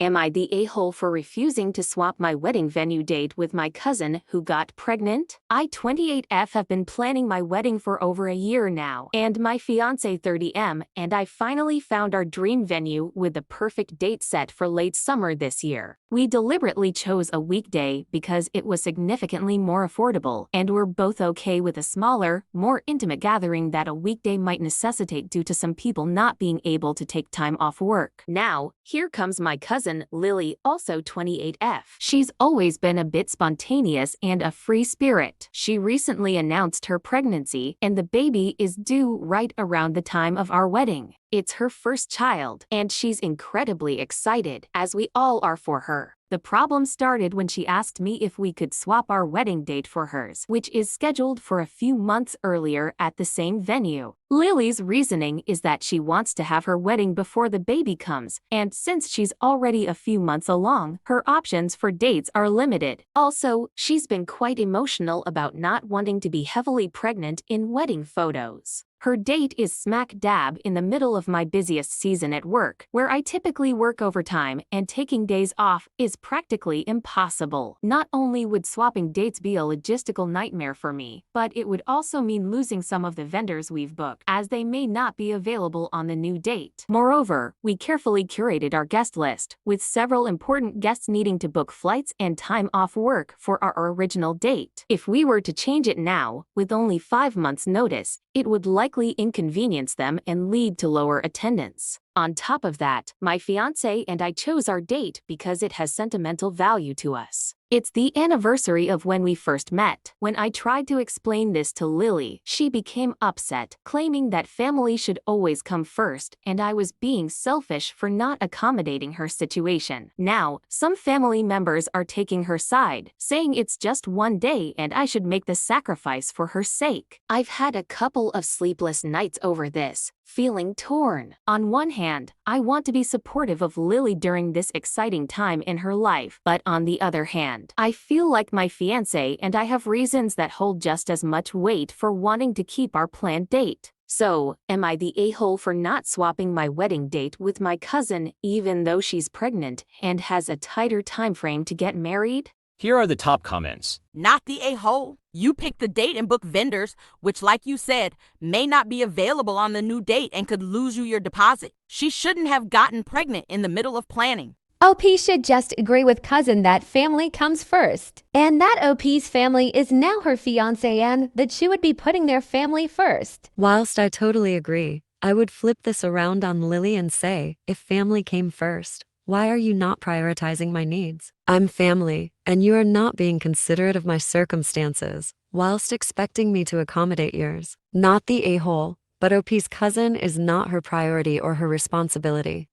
Am I the a-hole for refusing to swap my wedding venue date with my cousin who got pregnant? I, 28F, have been planning my wedding for over a year now, and my fiancé, 30M, and I finally found our dream venue with the perfect date set for late summer this year. We deliberately chose a weekday because it was significantly more affordable, and we're both okay with a smaller, more intimate gathering that a weekday might necessitate due to some people not being able to take time off work. Now, here comes my cousin, Lily, also 28F. She's always been a bit spontaneous and a free spirit. She recently announced her pregnancy, and the baby is due right around the time of our wedding. It's her first child, and she's incredibly excited, as we all are for her. The problem started when she asked me if we could swap our wedding date for hers, which is scheduled for a few months earlier at the same venue. Lily's reasoning is that she wants to have her wedding before the baby comes, and since she's already a few months along, her options for dates are limited. Also, she's been quite emotional about not wanting to be heavily pregnant in wedding photos. Her date is smack dab in the middle of my busiest season at work, where I typically work overtime, and taking days off is practically impossible. Not only would swapping dates be a logistical nightmare for me, but it would also mean losing some of the vendors we've booked, as they may not be available on the new date. Moreover, we carefully curated our guest list, with several important guests needing to book flights and time off work for our original date. If we were to change it now, with only 5 months' notice, it would likely inconvenience them and lead to lower attendance. On top of that, my fiancé and I chose our date because it has sentimental value to us. It's the anniversary of when we first met. When I tried to explain this to Lily, she became upset, claiming that family should always come first and I was being selfish for not accommodating her situation. Now, some family members are taking her side, saying it's just one day and I should make the sacrifice for her sake. I've had a couple of sleepless nights over this, feeling torn. On one hand, I want to be supportive of Lily during this exciting time in her life, but on the other hand, I feel like my fiancé and I have reasons that hold just as much weight for wanting to keep our planned date. So, am I the a-hole for not swapping my wedding date with my cousin even though she's pregnant and has a tighter time frame to get married? Here are the top comments. Not the a-hole. You pick the date and book vendors, which, like you said, may not be available on the new date and could lose you your deposit. She shouldn't have gotten pregnant in the middle of planning. OP should just agree with cousin that family comes first, and that OP's family is now her fiancé and that she would be putting their family first. Whilst I totally agree, I would flip this around on Lily and say, if family came first, why are you not prioritizing my needs? I'm family, and you are not being considerate of my circumstances, whilst expecting me to accommodate yours. Not the a-hole, but OP's cousin is not her priority or her responsibility.